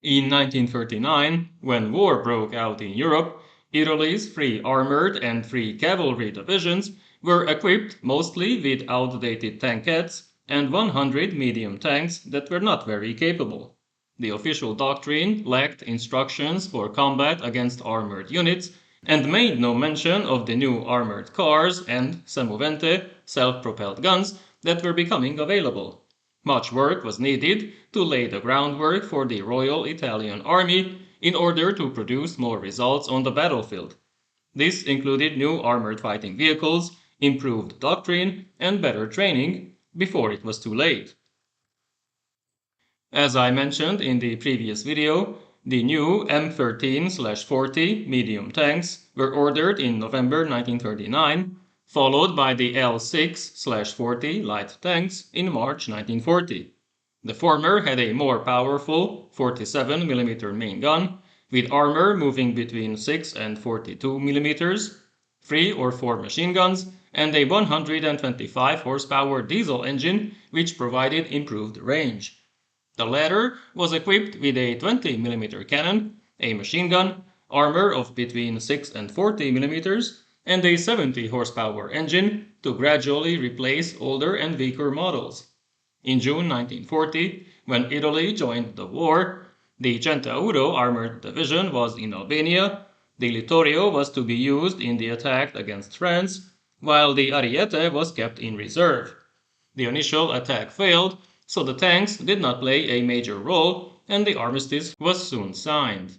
In 1939, when war broke out in Europe, Italy's three armored and three cavalry divisions were equipped mostly with outdated tankettes and 100 medium tanks that were not very capable. The official doctrine lacked instructions for combat against armored units and made no mention of the new armored cars and semovente, self-propelled guns that were becoming available. Much work was needed to lay the groundwork for the Royal Italian Army in order to produce more results on the battlefield. This included new armored fighting vehicles, improved doctrine, and better training before it was too late. As I mentioned in the previous video, the new M13/40 medium tanks were ordered in November 1939, followed by the L6/40 light tanks in March 1940. The former had a more powerful 47mm main gun, with armor moving between 6 and 42mm, 3 or 4 machine guns, and a 125 horsepower diesel engine which provided improved range. The latter was equipped with a 20mm cannon, a machine gun, armor of between 6 and 40mm, and a 70 horsepower engine to gradually replace older and weaker models. In June 1940, when Italy joined the war, the Centauro armored division was in Albania, the Littorio was to be used in the attack against France, while the Ariete was kept in reserve. The initial attack failed, so the tanks did not play a major role, and the armistice was soon signed.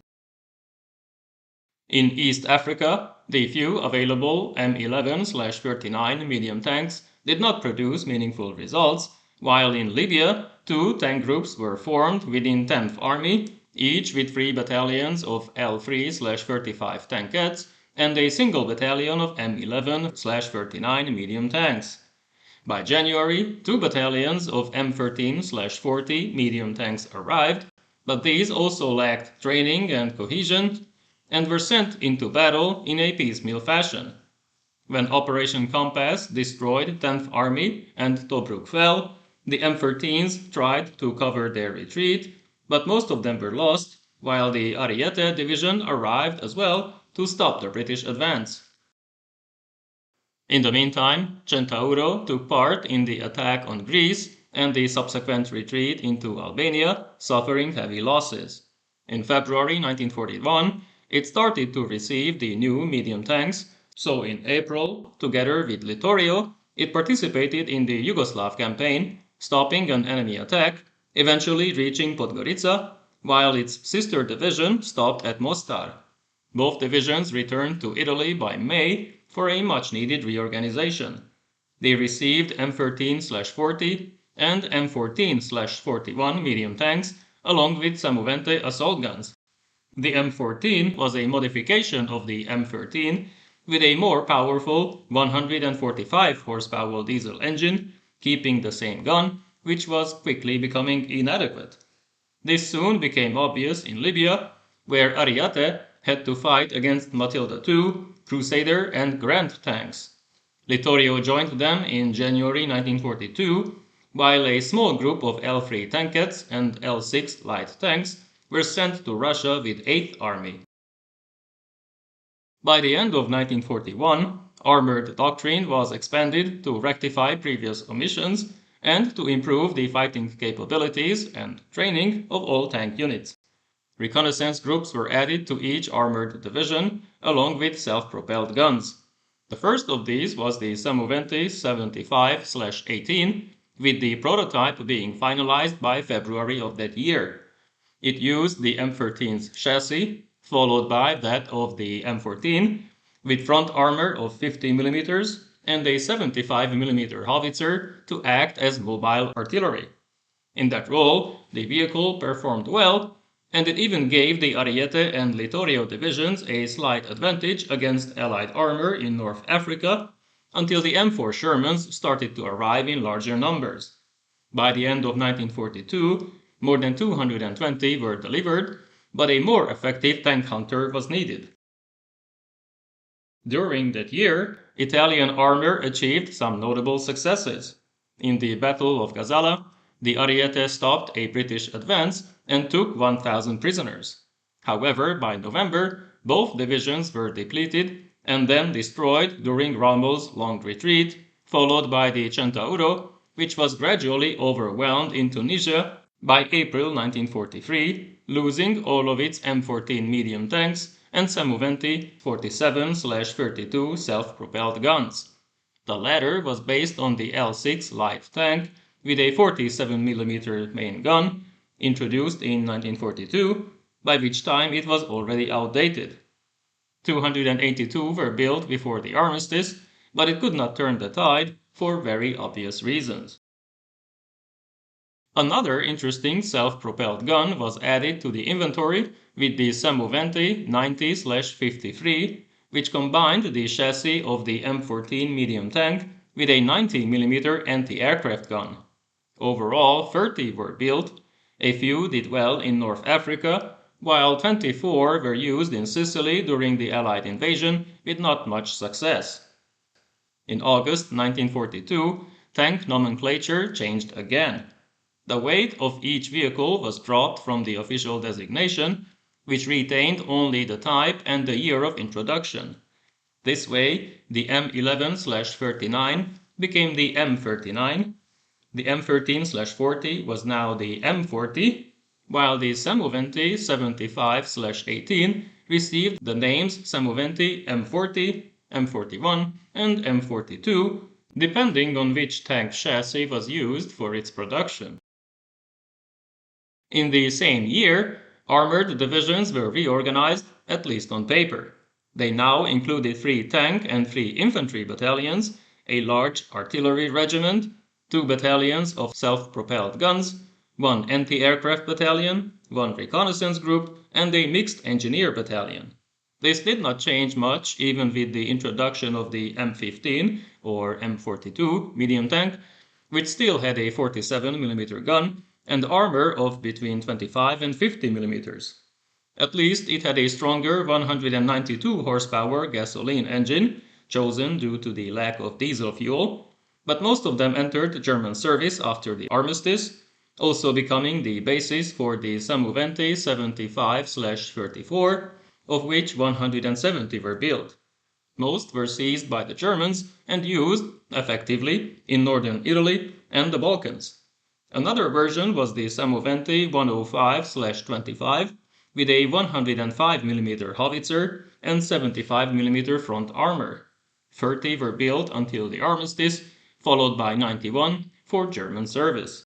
In East Africa, the few available M11/39 medium tanks did not produce meaningful results, while in Libya, two tank groups were formed within 10th Army, each with 3 battalions of L3/35 tankettes and a single battalion of M11/39 medium tanks. By January, 2 battalions of M13/40 medium tanks arrived, but these also lacked training and cohesion and were sent into battle in a piecemeal fashion. When Operation Compass destroyed 10th Army and Tobruk fell, the M13s tried to cover their retreat, but most of them were lost, while the Ariete division arrived as well to stop the British advance. In the meantime, Centauro took part in the attack on Greece and the subsequent retreat into Albania, suffering heavy losses. In February 1941, it started to receive the new medium tanks, so in April, together with Littorio, it participated in the Yugoslav campaign, stopping an enemy attack, eventually reaching Podgorica, while its sister division stopped at Mostar. Both divisions returned to Italy by May for a much-needed reorganization. They received M13/40 and M14/41 medium tanks, along with semovente assault guns. The M14 was a modification of the M13 with a more powerful 145 horsepower diesel engine, keeping the same gun, which was quickly becoming inadequate. This soon became obvious in Libya, where Ariete had to fight against Matilda II, Crusader, and Grant tanks. Littorio joined them in January 1942, while a small group of L3 tankettes and L6 light tanks were sent to Russia with 8th Army. By the end of 1941, armored doctrine was expanded to rectify previous omissions and to improve the fighting capabilities and training of all tank units. Reconnaissance groups were added to each armored division, along with self-propelled guns. The first of these was the semovente 75/18, with the prototype being finalized by February of that year. It used the M13's chassis, followed by that of the M14, with front armor of 50mm and a 75mm howitzer to act as mobile artillery. In that role, the vehicle performed well, and it even gave the Ariete and Littorio divisions a slight advantage against Allied armor in North Africa until the M4 Shermans started to arrive in larger numbers. By the end of 1942, more than 220 were delivered, but a more effective tank hunter was needed. During that year, Italian armor achieved some notable successes. In the Battle of Gazala, the Ariete stopped a British advance and took 1,000 prisoners. However, by November, both divisions were depleted and then destroyed during Rommel's long retreat, followed by the Centauro, which was gradually overwhelmed in Tunisia by April 1943, losing all of its M14 medium tanks and semovente 47/32 self-propelled guns. The latter was based on the L6 light tank with a 47mm main gun, introduced in 1942, by which time it was already outdated. 282 were built before the armistice, but it could not turn the tide for very obvious reasons. Another interesting self-propelled gun was added to the inventory with the semovente 90/53, which combined the chassis of the M14 medium tank with a 90mm anti-aircraft gun. Overall, 30 were built. A few did well in North Africa, while 24 were used in Sicily during the Allied invasion with not much success. In August 1942, tank nomenclature changed again. The weight of each vehicle was dropped from the official designation, which retained only the type and the year of introduction. This way, the M11/39 became the M39, the M13/40 was now the M40, while the semovente 75/18 received the names semovente M40, M41, and M42, depending on which tank chassis was used for its production. In the same year, armored divisions were reorganized, at least on paper. They now included 3 tank and 3 infantry battalions, a large artillery regiment, 2 battalions of self-propelled guns, 1 anti-aircraft battalion, 1 reconnaissance group, and a mixed engineer battalion. This did not change much even with the introduction of the M15 or M42 medium tank, which still had a 47mm gun and armor of between 25 and 50 millimeters. At least it had a stronger 192 horsepower gasoline engine, chosen due to the lack of diesel fuel, but most of them entered German service after the armistice, also becoming the basis for the semovente 75/34, of which 170 were built. Most were seized by the Germans and used, effectively, in northern Italy and the Balkans. Another version was the semovente 105/25 with a 105mm howitzer and 75mm front armor. 30 were built until the armistice, followed by 91 for German service.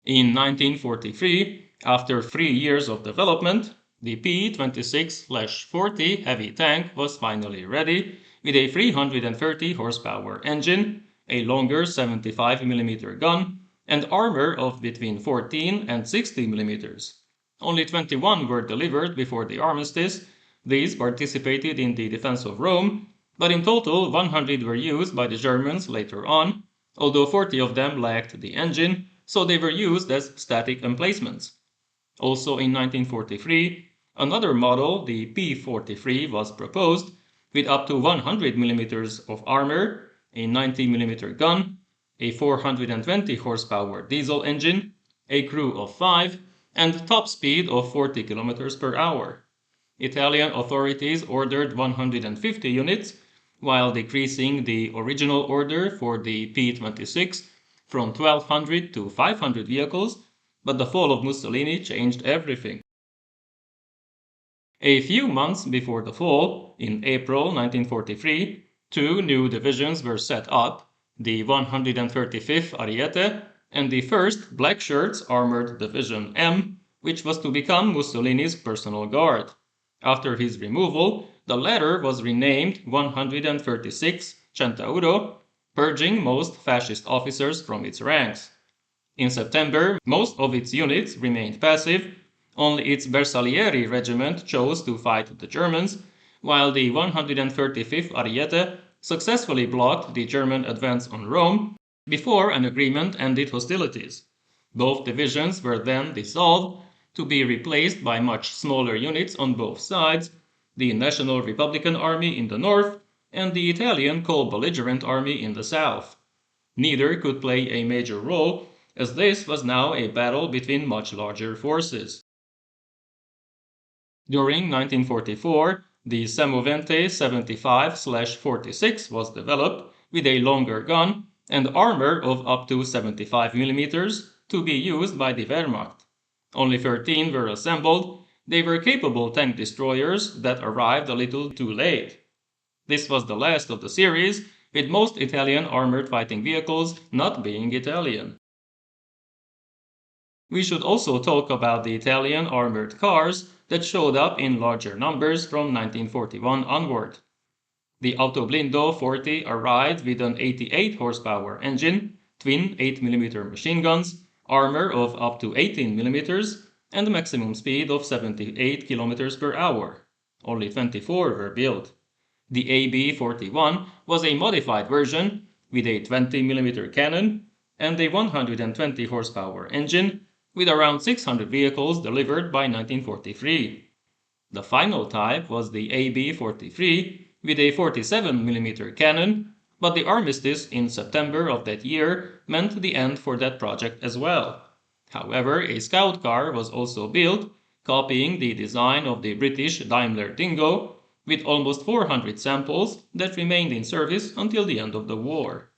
In 1943, after 3 years of development, the P-26/40 heavy tank was finally ready with a 330 horsepower engine, a longer 75mm gun, and armor of between 14 and 60 millimeters. Only 21 were delivered before the armistice. These participated in the defense of Rome, but in total 100 were used by the Germans later on, although 40 of them lacked the engine, so they were used as static emplacements. Also in 1943, another model, the P-43, was proposed with up to 100 millimeters of armor, a 90mm gun, a 420 horsepower diesel engine, a crew of 5, and top speed of 40 kilometers per hour. Italian authorities ordered 150 units, while decreasing the original order for the P-26 from 1,200 to 500 vehicles, but the fall of Mussolini changed everything. A few months before the fall, in April 1943, 2 new divisions were set up, the 135th Ariete and the 1st Black Shirts Armored Division M, which was to become Mussolini's personal guard. After his removal, the latter was renamed 136 Centauro, purging most fascist officers from its ranks. In September, most of its units remained passive. Only its Bersaglieri regiment chose to fight the Germans, while the 135th Ariete successfully blocked the German advance on Rome before an agreement ended hostilities. Both divisions were then dissolved to be replaced by much smaller units on both sides, the National Republican Army in the north and the Italian Co-belligerent Army in the south. Neither could play a major role, as this was now a battle between much larger forces. During 1944, the semovente 75/46 was developed with a longer gun and armor of up to 75 mm to be used by the Wehrmacht. Only 13 were assembled. They were capable tank destroyers that arrived a little too late. This was the last of the series, with most Italian armored fighting vehicles not being Italian. We should also talk about the Italian armored cars that showed up in larger numbers from 1941 onward. The Autoblindo 40 arrived with an 88 horsepower engine, twin 8mm machine guns, armor of up to 18mm, and maximum speed of 78 km per hour. Only 24 were built. The AB-41 was a modified version with a 20mm cannon and a 120 horsepower engine, with around 600 vehicles delivered by 1943. The final type was the AB-43 with a 47mm cannon, but the armistice in September of that year meant the end for that project as well. However, a scout car was also built, copying the design of the British Daimler Dingo, with almost 400 samples that remained in service until the end of the war.